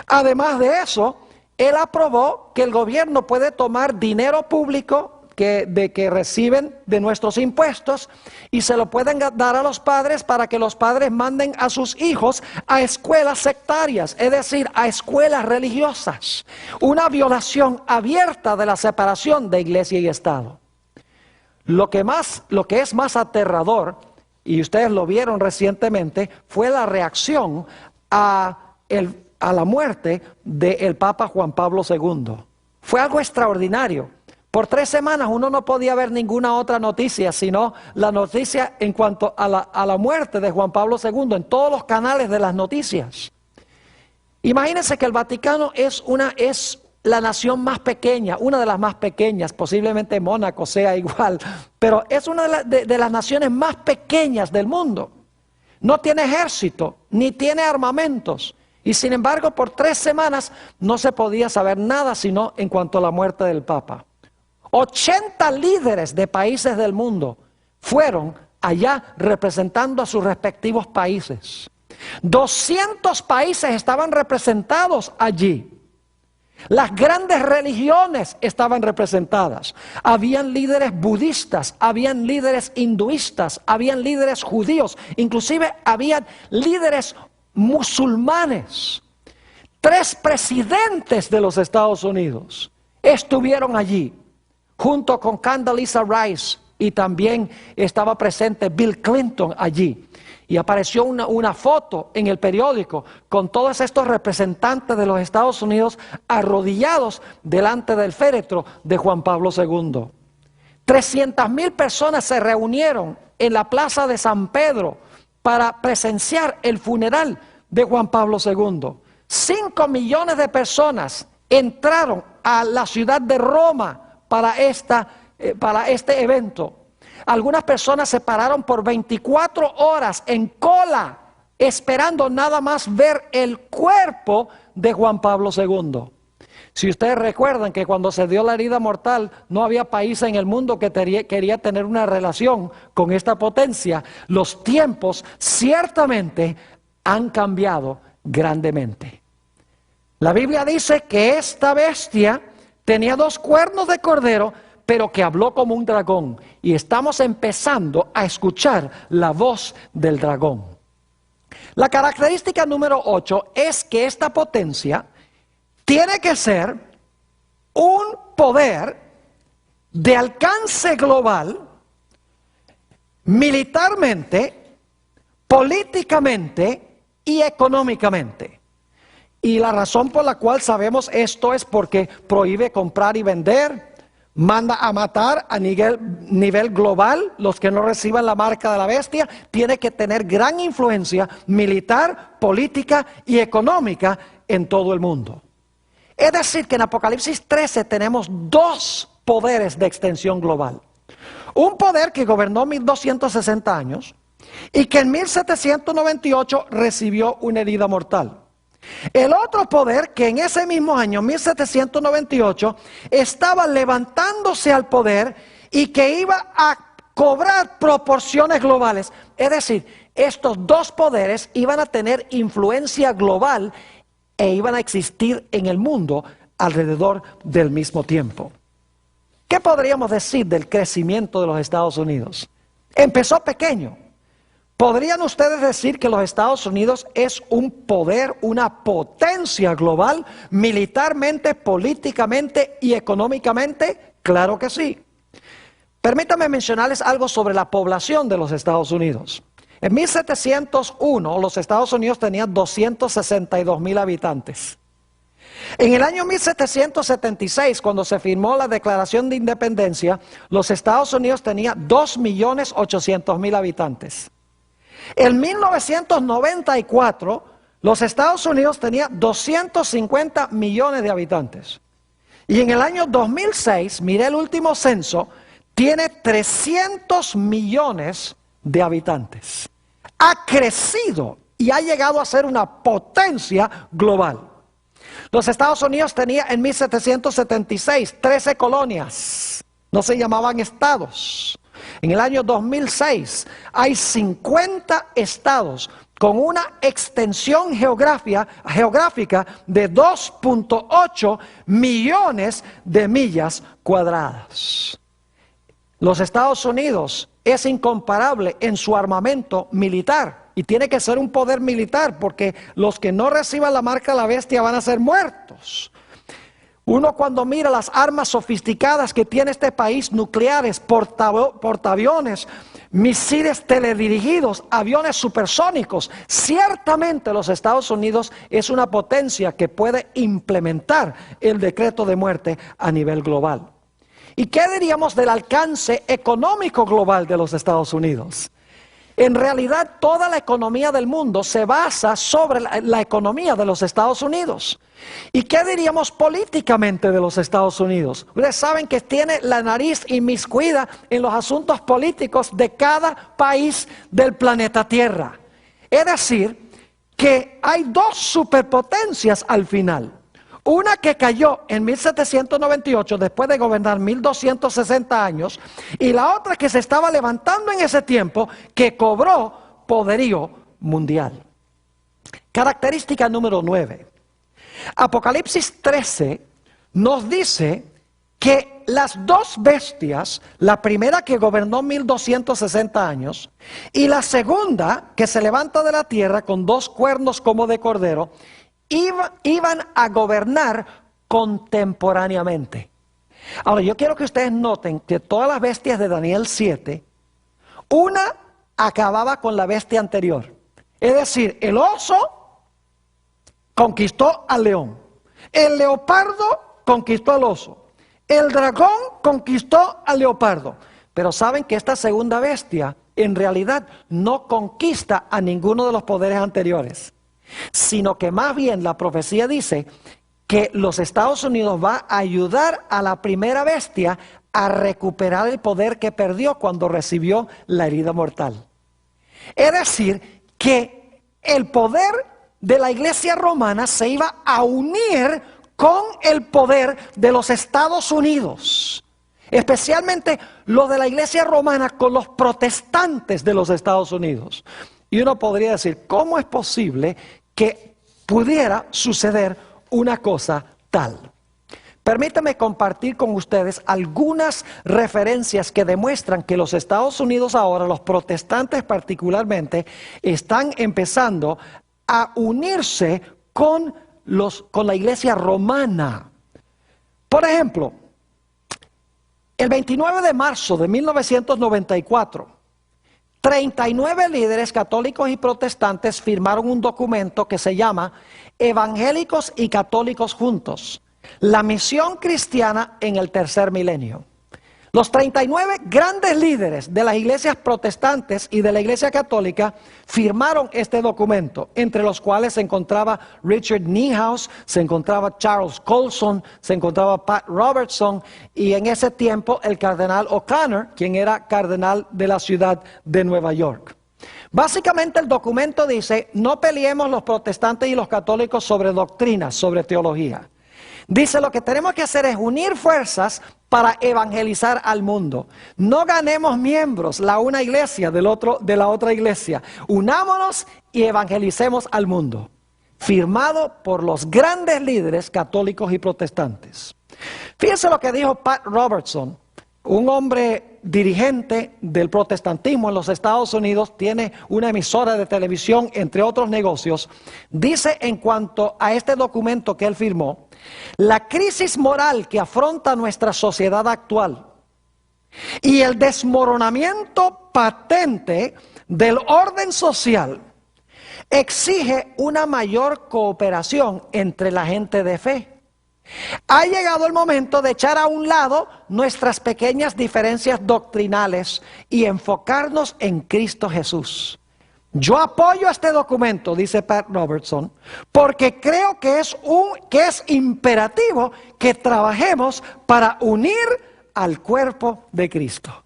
Además de eso, él aprobó que el gobierno puede tomar dinero público que reciben de nuestros impuestos y se lo pueden dar a los padres para que los padres manden a sus hijos a escuelas sectarias, es decir, a escuelas religiosas. Una violación abierta de la separación de iglesia y Estado. Lo que es más aterrador, y ustedes lo vieron recientemente, fue la reacción a la muerte del Papa Juan Pablo II. Fue algo extraordinario. Por 3 semanas uno no podía ver ninguna otra noticia, sino la noticia en cuanto a la muerte de Juan Pablo II en todos los canales de las noticias. Imagínense que el Vaticano es la nación más pequeña, una de las más pequeñas, posiblemente Mónaco sea igual, pero es una de las naciones más pequeñas del mundo. No tiene ejército, ni tiene armamentos. Y sin embargo, por 3 semanas no se podía saber nada sino en cuanto a la muerte del Papa. 80 líderes de países del mundo fueron allá representando a sus respectivos países. 200 países estaban representados allí. Las grandes religiones estaban representadas. Habían líderes budistas, habían líderes hinduistas, habían líderes judíos, inclusive habían líderes musulmanes. 3 presidentes de los Estados Unidos estuvieron allí, junto con Condoleezza Rice, y también estaba presente Bill Clinton allí. Y apareció una foto en el periódico con todos estos representantes de los Estados Unidos arrodillados delante del féretro de Juan Pablo II. 300,000 personas se reunieron en la plaza de San Pedro para presenciar el funeral de Juan Pablo II. 5 millones de personas entraron a la ciudad de Roma para este evento. Algunas personas se pararon por 24 horas en cola, esperando nada más ver el cuerpo de Juan Pablo II. Si ustedes recuerdan que cuando se dio la herida mortal, no había país en el mundo que quería tener una relación con esta potencia. Los tiempos ciertamente han cambiado grandemente. La Biblia dice que esta bestia tenía 2 cuernos de cordero, pero que habló como un dragón. Y estamos empezando a escuchar la voz del dragón. La característica número 8 es que esta potencia tiene que ser un poder de alcance global, militarmente, políticamente y económicamente. Y la razón por la cual sabemos esto es porque prohíbe comprar y vender, manda a matar a nivel global los que no reciban la marca de la bestia, tiene que tener gran influencia militar, política y económica en todo el mundo. Es decir, que en Apocalipsis 13 tenemos 2 poderes de extensión global. Un poder que gobernó 1260 años y que en 1798 recibió una herida mortal. El otro poder que en ese mismo año, 1798, estaba levantándose al poder y que iba a cobrar proporciones globales. Es decir, estos 2 poderes iban a tener influencia global e iban a existir en el mundo alrededor del mismo tiempo. ¿Qué podríamos decir del crecimiento de los Estados Unidos? Empezó pequeño. ¿Podrían ustedes decir que los Estados Unidos es un poder, una potencia global, militarmente, políticamente y económicamente? Claro que sí. Permítanme mencionarles algo sobre la población de los Estados Unidos. En 1701 los Estados Unidos tenían 262,000 habitantes. En el año 1776, cuando se firmó la Declaración de Independencia, los Estados Unidos tenían 2,800,000 habitantes. En 1994, los Estados Unidos tenían 250 millones de habitantes. Y en el año 2006, miré el último censo, tiene 300 millones de habitantes. Ha crecido y ha llegado a ser una potencia global. Los Estados Unidos tenían en 1776 13 colonias, no se llamaban estados. En el año 2006 hay 50 estados con una extensión geográfica de 2,8 millones de millas cuadradas. Los Estados Unidos es incomparable en su armamento militar y tiene que ser un poder militar porque los que no reciban la marca de la bestia van a ser muertos. Uno cuando mira las armas sofisticadas que tiene este país, nucleares, portaaviones, misiles teledirigidos, aviones supersónicos, ciertamente los Estados Unidos es una potencia que puede implementar el decreto de muerte a nivel global. ¿Y qué diríamos del alcance económico global de los Estados Unidos? En realidad toda la economía del mundo se basa sobre la economía de los Estados Unidos. ¿Y qué diríamos políticamente de los Estados Unidos? Ustedes saben que tiene la nariz inmiscuida en los asuntos políticos de cada país del planeta Tierra. Es decir, que hay dos superpotencias al final. Una que cayó en 1798 después de gobernar 1260 años y la otra que se estaba levantando en ese tiempo que cobró poderío mundial. Característica número 9. Apocalipsis 13 nos dice que las dos bestias, la primera que gobernó 1260 años y la segunda que se levanta de la tierra con dos cuernos como de cordero, iban a gobernar contemporáneamente. Ahora yo quiero que ustedes noten que todas las bestias de Daniel 7, una acababa con la bestia anterior. Es decir, el oso conquistó al león, el leopardo conquistó al oso, el dragón conquistó al leopardo. Pero saben que esta segunda bestia en realidad no conquista a ninguno de los poderes anteriores, sino que más bien la profecía dice que los Estados Unidos va a ayudar a la primera bestia a recuperar el poder que perdió cuando recibió la herida mortal. Es decir, que el poder de la iglesia romana se iba a unir con el poder de los Estados Unidos, especialmente los de la iglesia romana con los protestantes de los Estados Unidos. Y uno podría decir, ¿cómo es posible que pudiera suceder una cosa tal? Permítame compartir con ustedes algunas referencias que demuestran que los Estados Unidos ahora, los protestantes particularmente, están empezando a unirse con la iglesia romana. Por ejemplo, el 29 de marzo de 1994, 39 líderes católicos y protestantes firmaron un documento que se llama Evangélicos y Católicos Juntos, la misión cristiana en el tercer milenio. Los 39 grandes líderes de las iglesias protestantes y de la iglesia católica firmaron este documento, entre los cuales se encontraba Richard Niehaus, se encontraba Charles Colson, se encontraba Pat Robertson y en ese tiempo el cardenal O'Connor, quien era cardenal de la ciudad de Nueva York. Básicamente el documento dice, no peleemos los protestantes y los católicos sobre doctrinas, sobre teología. Dice, lo que tenemos que hacer es unir fuerzas para evangelizar al mundo. No ganemos miembros, la una iglesia de la otra iglesia. Unámonos y evangelicemos al mundo. Firmado por los grandes líderes católicos y protestantes. Fíjense lo que dijo Pat Robertson, un hombre dirigente del protestantismo en los Estados Unidos, tiene una emisora de televisión, entre otros negocios. Dice en cuanto a este documento que él firmó: la crisis moral que afronta nuestra sociedad actual y el desmoronamiento patente del orden social exige una mayor cooperación entre la gente de fe. Ha llegado el momento de echar a un lado nuestras pequeñas diferencias doctrinales y enfocarnos en Cristo Jesús. Yo apoyo este documento, dice Pat Robertson, porque creo que es imperativo que trabajemos para unir al cuerpo de Cristo.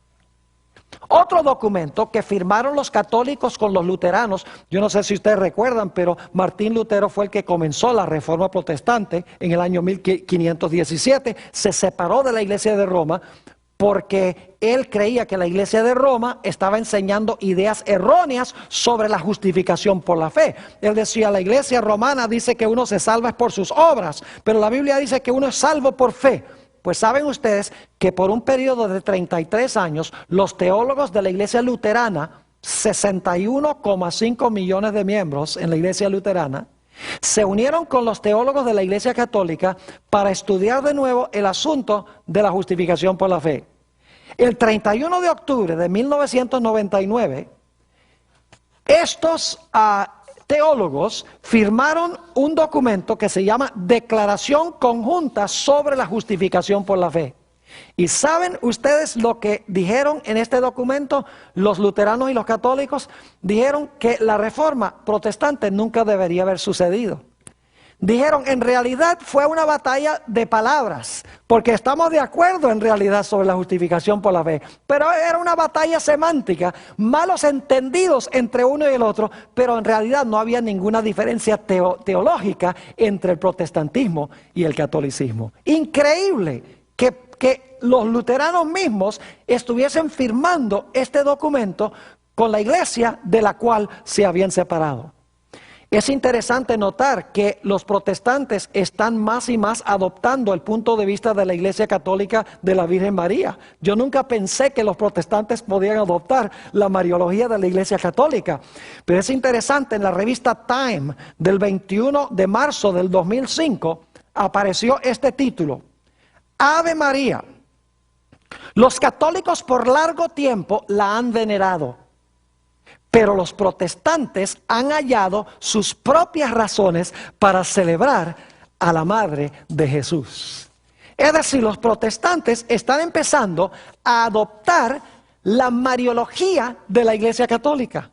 Otro documento que firmaron los católicos con los luteranos, yo no sé si ustedes recuerdan, pero Martín Lutero fue el que comenzó la Reforma Protestante en el año 1517, se separó de la Iglesia de Roma porque él creía que la Iglesia de Roma estaba enseñando ideas erróneas sobre la justificación por la fe. Él decía, la Iglesia romana dice que uno se salva por sus obras, pero la Biblia dice que uno es salvo por fe. Pues saben ustedes que por un periodo de 33 años, los teólogos de la Iglesia Luterana, 61,5 millones de miembros en la Iglesia Luterana, se unieron con los teólogos de la Iglesia Católica para estudiar de nuevo el asunto de la justificación por la fe. El 31 de octubre de 1999, estos teólogos firmaron un documento que se llama Declaración Conjunta sobre la Justificación por la Fe. ¿Y saben ustedes lo que dijeron en este documento? Los luteranos y los católicos dijeron que la reforma protestante nunca debería haber sucedido. Dijeron, en realidad fue una batalla de palabras, porque estamos de acuerdo en realidad sobre la justificación por la fe, pero era una batalla semántica, malos entendidos entre uno y el otro, pero en realidad no había ninguna diferencia teológica entre el protestantismo y el catolicismo. Increíble que los luteranos mismos estuviesen firmando este documento con la iglesia de la cual se habían separado. Es interesante notar que los protestantes están más y más adoptando el punto de vista de la Iglesia Católica de la Virgen María. Yo nunca pensé que los protestantes podían adoptar la mariología de la Iglesia Católica. Pero es interesante, en la revista Time del 21 de marzo del 2005 apareció este título: Ave María. Los católicos por largo tiempo la han venerado, pero los protestantes han hallado sus propias razones para celebrar a la Madre de Jesús. Es decir, los protestantes están empezando a adoptar la mariología de la Iglesia Católica.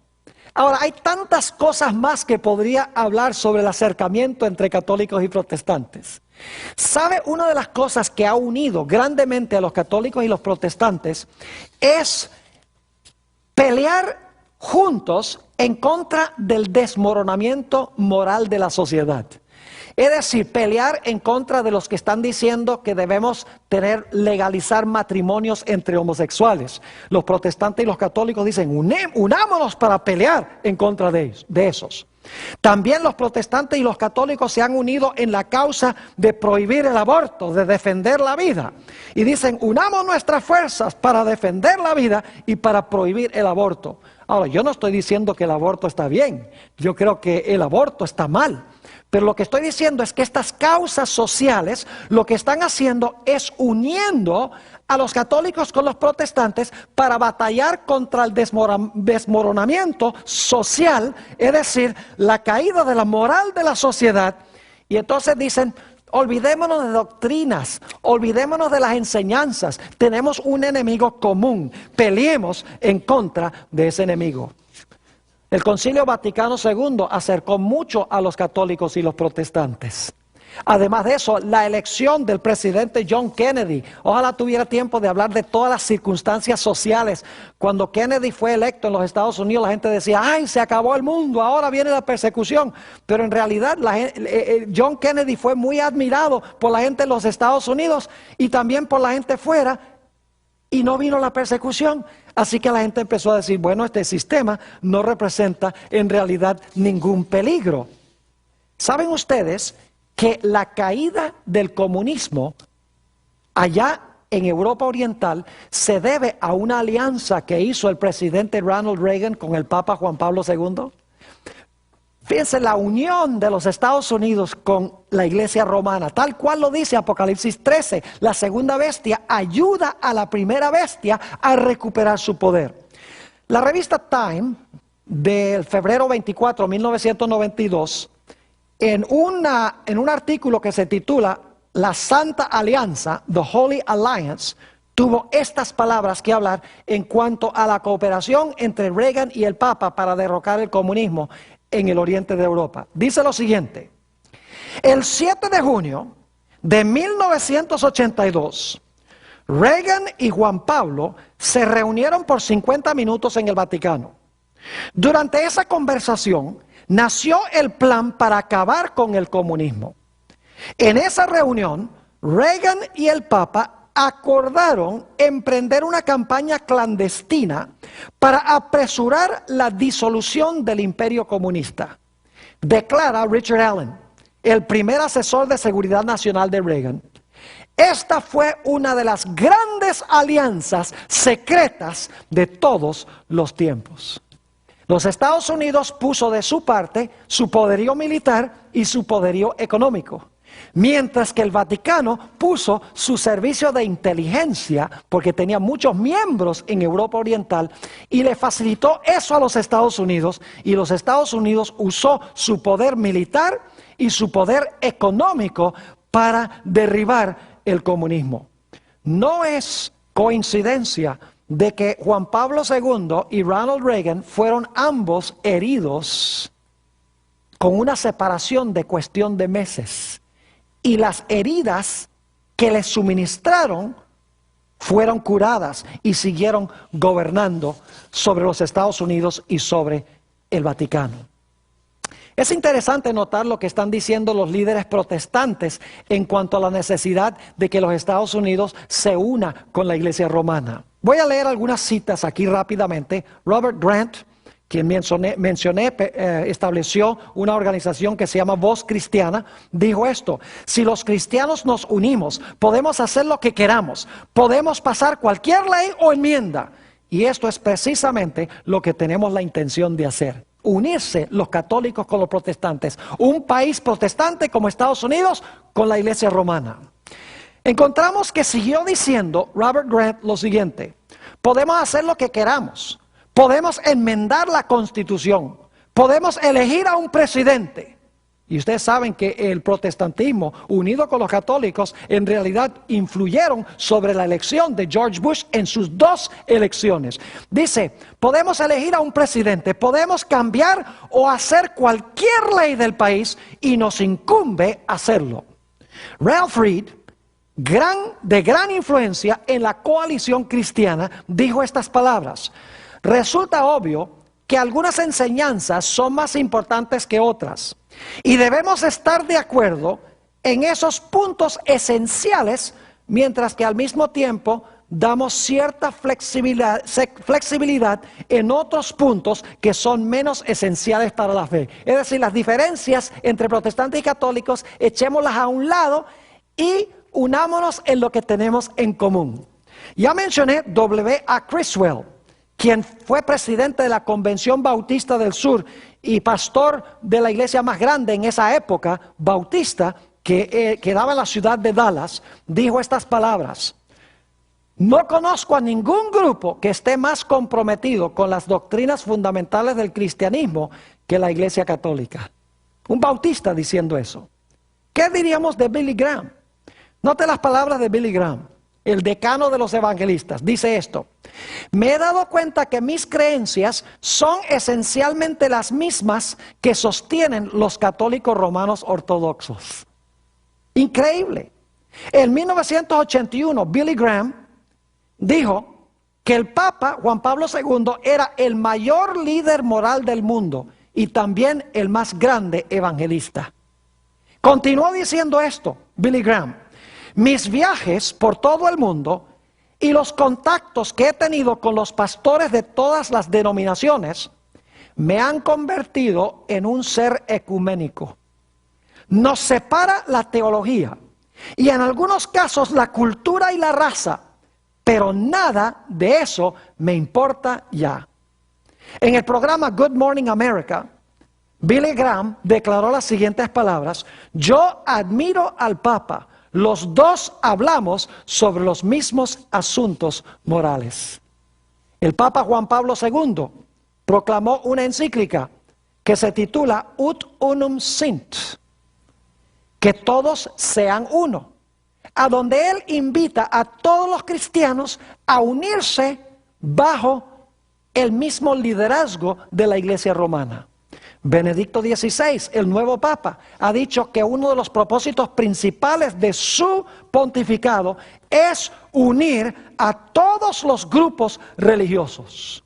Ahora, hay tantas cosas más que podría hablar sobre el acercamiento entre católicos y protestantes. ¿Sabe? Una de las cosas que ha unido grandemente a los católicos y los protestantes es pelear juntos en contra del desmoronamiento moral de la sociedad. Es decir, pelear en contra de los que están diciendo que debemos legalizar matrimonios entre homosexuales. Los protestantes y los católicos dicen, unámonos para pelear en contra de esos. También los protestantes y los católicos se han unido en la causa de prohibir el aborto, de defender la vida. Y dicen, unamos nuestras fuerzas para defender la vida y para prohibir el aborto. Ahora, yo no estoy diciendo que el aborto está bien, yo creo que el aborto está mal. Pero lo que estoy diciendo es que estas causas sociales lo que están haciendo es uniendo a los católicos con los protestantes para batallar contra el desmoronamiento social, es decir, la caída de la moral de la sociedad. Y entonces dicen, olvidémonos de doctrinas, olvidémonos de las enseñanzas, tenemos un enemigo común, peleemos en contra de ese enemigo. El Concilio Vaticano II acercó mucho a los católicos y los protestantes. Además de eso, la elección del presidente John Kennedy, ojalá tuviera tiempo de hablar de todas las circunstancias sociales. Cuando Kennedy fue electo en los Estados Unidos, la gente decía, ¡ay, se acabó el mundo, ahora viene la persecución! Pero en realidad John Kennedy fue muy admirado por la gente en los Estados Unidos y también por la gente fuera, y no vino la persecución. Así que la gente empezó a decir, bueno, este sistema no representa en realidad ningún peligro. ¿Saben ustedes que la caída del comunismo allá en Europa Oriental se debe a una alianza que hizo el presidente Ronald Reagan con el Papa Juan Pablo II. Fíjense la unión de los Estados Unidos con la Iglesia Romana, tal cual lo dice Apocalipsis 13. La segunda bestia ayuda a la primera bestia a recuperar su poder. La revista Time, del febrero 24, 1992, en un artículo que se titula La Santa Alianza, The Holy Alliance, tuvo estas palabras que hablar en cuanto a la cooperación entre Reagan y el Papa para derrocar el comunismo en el oriente de Europa. Dice lo siguiente: el 7 de junio de 1982, Reagan y Juan Pablo se reunieron por 50 minutos en el Vaticano. Durante esa conversación nació el plan para acabar con el comunismo. En esa reunión, Reagan y el Papa acordaron emprender una campaña clandestina para apresurar la disolución del imperio comunista. Declara Richard Allen, el primer asesor de seguridad nacional de Reagan. Esta fue una de las grandes alianzas secretas de todos los tiempos. Los Estados Unidos puso de su parte su poderío militar y su poderío económico, mientras que el Vaticano puso su servicio de inteligencia, porque tenía muchos miembros en Europa Oriental, y le facilitó eso a los Estados Unidos, y los Estados Unidos usó su poder militar y su poder económico para derribar el comunismo. No es coincidencia de que Juan Pablo II y Ronald Reagan fueron ambos heridos con una separación de cuestión de meses. Y las heridas que les suministraron fueron curadas y siguieron gobernando sobre los Estados Unidos y sobre el Vaticano. Es interesante notar lo que están diciendo los líderes protestantes en cuanto a la necesidad de que los Estados Unidos se una con la Iglesia Romana. Voy a leer algunas citas aquí rápidamente. Robert Grant, quien mencioné, estableció una organización que se llama Voz Cristiana, dijo esto: si los cristianos nos unimos, podemos hacer lo que queramos, podemos pasar cualquier ley o enmienda, y esto es precisamente lo que tenemos la intención de hacer. Unirse los católicos con los protestantes, un país protestante como Estados Unidos con la Iglesia Romana. Encontramos que siguió diciendo Robert Grant lo siguiente: podemos hacer lo que queramos, podemos enmendar la Constitución, podemos elegir a un presidente. Y ustedes saben que el protestantismo, unido con los católicos, en realidad influyeron sobre la elección de George Bush en sus dos elecciones. Dice, podemos elegir a un presidente, podemos cambiar o hacer cualquier ley del país y nos incumbe hacerlo. Ralph Reed, de gran influencia en la coalición cristiana, dijo estas palabras: resulta obvio que algunas enseñanzas son más importantes que otras, y debemos estar de acuerdo en esos puntos esenciales, mientras que al mismo tiempo damos cierta flexibilidad en otros puntos que son menos esenciales para la fe. Es decir, las diferencias entre protestantes y católicos, echémoslas a un lado y unámonos en lo que tenemos en común. Ya mencioné W.A. Criswell, quien fue presidente de la Convención Bautista del Sur y pastor de la iglesia más grande en esa época, bautista, que quedaba en la ciudad de Dallas, dijo estas palabras: no conozco a ningún grupo que esté más comprometido con las doctrinas fundamentales del cristianismo que la Iglesia Católica. Un bautista diciendo eso. ¿Qué diríamos de Billy Graham? Note las palabras de Billy Graham, el decano de los evangelistas. Dice esto: me he dado cuenta que mis creencias son esencialmente las mismas que sostienen los católicos romanos ortodoxos. Increíble. En 1981, Billy Graham dijo que el Papa Juan Pablo II era el mayor líder moral del mundo y también el más grande evangelista. Continuó diciendo esto, Billy Graham: mis viajes por todo el mundo y los contactos que he tenido con los pastores de todas las denominaciones me han convertido en un ser ecuménico. Nos separa la teología y en algunos casos la cultura y la raza, pero nada de eso me importa ya. En el programa Good Morning America, Billy Graham declaró las siguientes palabras: yo admiro al Papa, los dos hablamos sobre los mismos asuntos morales. El Papa Juan Pablo II proclamó una encíclica que se titula Ut Unum Sint, que todos sean uno, a donde él invita a todos los cristianos a unirse bajo el mismo liderazgo de la Iglesia romana. Benedicto XVI, el nuevo Papa, ha dicho que uno de los propósitos principales de su pontificado es unir a todos los grupos religiosos.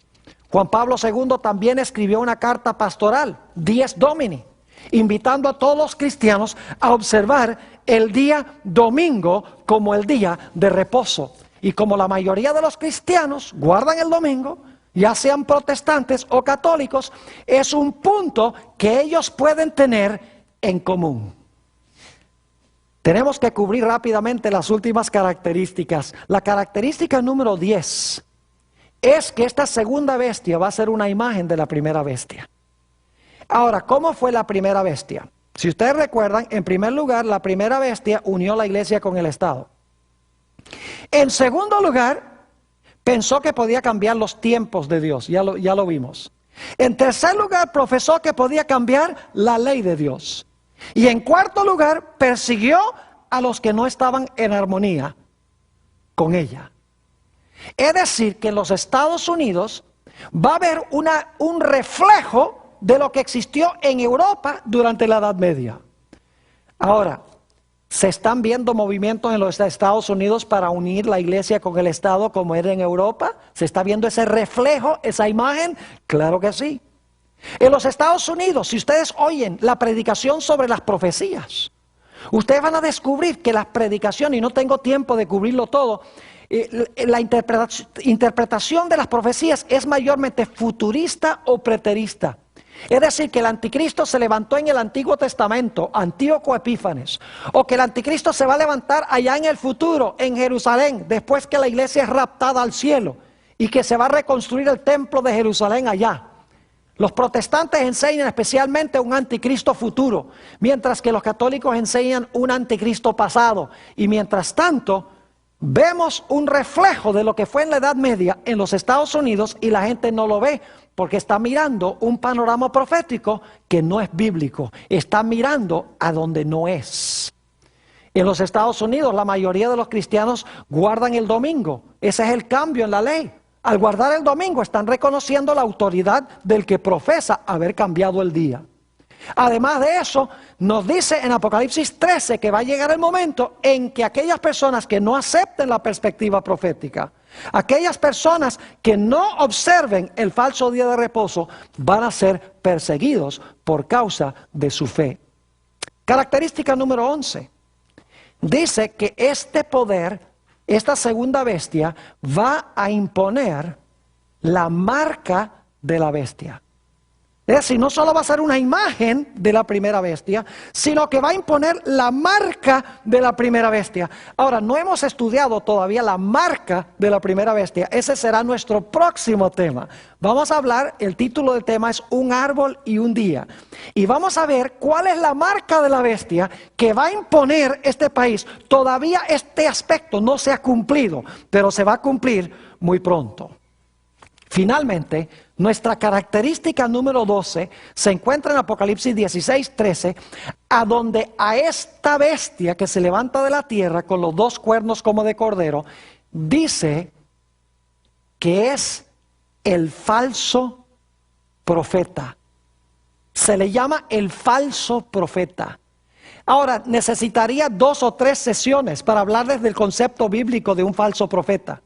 Juan Pablo II también escribió una carta pastoral, Dies Domini, invitando a todos los cristianos a observar el día domingo como el día de reposo. Y como la mayoría de los cristianos guardan el domingo, ya sean protestantes o católicos, es un punto que ellos pueden tener en común. Tenemos que cubrir rápidamente las últimas características. La característica número 10 es que esta segunda bestia va a ser una imagen de la primera bestia. Ahora, ¿cómo fue la primera bestia? Si ustedes recuerdan, en primer lugar, la primera bestia unió la iglesia con el Estado. En segundo lugar, pensó que podía cambiar los tiempos de Dios, ya lo vimos. En tercer lugar, profesó que podía cambiar la ley de Dios. Y en cuarto lugar, persiguió a los que no estaban en armonía con ella. Es decir, que en los Estados Unidos va a haber un reflejo de lo que existió en Europa durante la Edad Media. Ahora, ¿se están viendo movimientos en los Estados Unidos para unir la iglesia con el Estado como era en Europa? ¿Se está viendo ese reflejo, esa imagen? Claro que sí. En los Estados Unidos, si ustedes oyen la predicación sobre las profecías, ustedes van a descubrir que las predicaciones, y no tengo tiempo de cubrirlo todo, la interpretación de las profecías es mayormente futurista o preterista. Es decir, que el anticristo se levantó en el Antiguo Testamento, Antíoco Epífanes, o que el anticristo se va a levantar allá en el futuro, en Jerusalén, después que la iglesia es raptada al cielo, y que se va a reconstruir el templo de Jerusalén allá. Los protestantes enseñan especialmente un anticristo futuro, mientras que los católicos enseñan un anticristo pasado. Y mientras tanto, vemos un reflejo de lo que fue en la Edad Media en los Estados Unidos y la gente no lo ve porque está mirando un panorama profético que no es bíblico. Está mirando a donde no es. En los Estados Unidos la mayoría de los cristianos guardan el domingo. Ese es el cambio en la ley. Al guardar el domingo están reconociendo la autoridad del que profesa haber cambiado el día. Además de eso, nos dice en Apocalipsis 13 que va a llegar el momento en que aquellas personas que no acepten la perspectiva profética, aquellas personas que no observen el falso día de reposo, van a ser perseguidos por causa de su fe. Característica número 11. Dice que este poder, esta segunda bestia, va a imponer la marca de la bestia. Es decir, no solo va a ser una imagen de la primera bestia, sino que va a imponer la marca de la primera bestia. Ahora, no hemos estudiado todavía la marca de la primera bestia. Ese será nuestro próximo tema. Vamos a hablar, el título del tema es Un árbol y un día. Y vamos a ver cuál es la marca de la bestia que va a imponer este país. Todavía este aspecto no se ha cumplido, pero se va a cumplir muy pronto. Finalmente, nuestra característica número 12 se encuentra en Apocalipsis 16:13, a donde a esta bestia que se levanta de la tierra con los dos cuernos como de cordero, dice que es el falso profeta. Se le llama el falso profeta. Ahora, necesitaría 2 o 3 sesiones para hablarles del concepto bíblico de un falso profeta.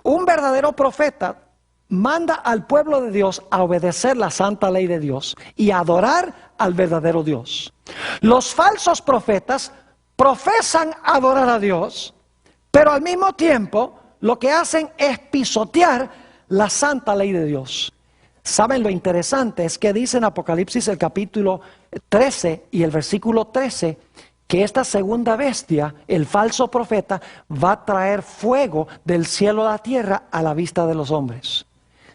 Un verdadero profeta manda al pueblo de Dios a obedecer la santa ley de Dios y a adorar al verdadero Dios. Los falsos profetas profesan adorar a Dios, pero al mismo tiempo lo que hacen es pisotear la santa ley de Dios. ¿Saben lo interesante? Es que dice en Apocalipsis el capítulo 13 y el versículo 13 que esta segunda bestia, el falso profeta, va a traer fuego del cielo a la tierra a la vista de los hombres.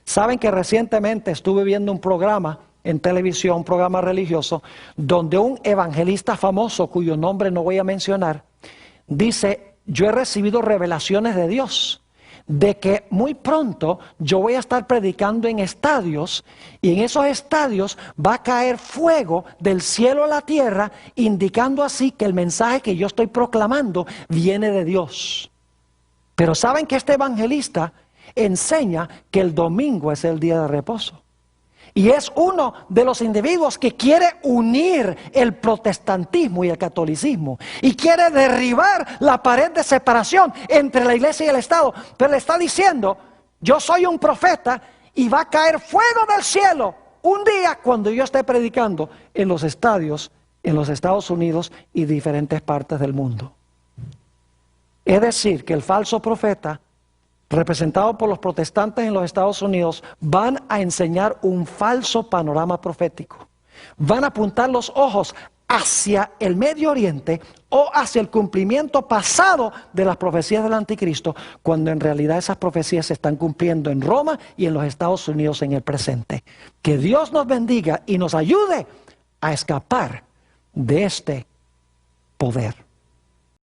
Saben que recientemente estuve viendo un programa en televisión, un programa religioso, donde un evangelista famoso, cuyo nombre no voy a mencionar, dice: yo he recibido revelaciones de Dios, de que muy pronto yo voy a estar predicando en estadios, y en esos estadios va a caer fuego del cielo a la tierra, indicando así que el mensaje que yo estoy proclamando viene de Dios. Pero saben que este evangelista enseña que el domingo es el día de reposo. Y es uno de los individuos que quiere unir el protestantismo y el catolicismo. Y quiere derribar la pared de separación entre la iglesia y el Estado. Pero le está diciendo: yo soy un profeta y va a caer fuego del cielo un día cuando yo esté predicando en los estadios, en los Estados Unidos y diferentes partes del mundo. Es decir, que el falso profeta, representado por los protestantes en los Estados Unidos, van a enseñar un falso panorama profético. Van a apuntar los ojos hacia el Medio Oriente o hacia el cumplimiento pasado de las profecías del anticristo, cuando en realidad esas profecías se están cumpliendo en Roma y en los Estados Unidos en el presente. Que Dios nos bendiga y nos ayude a escapar de este poder.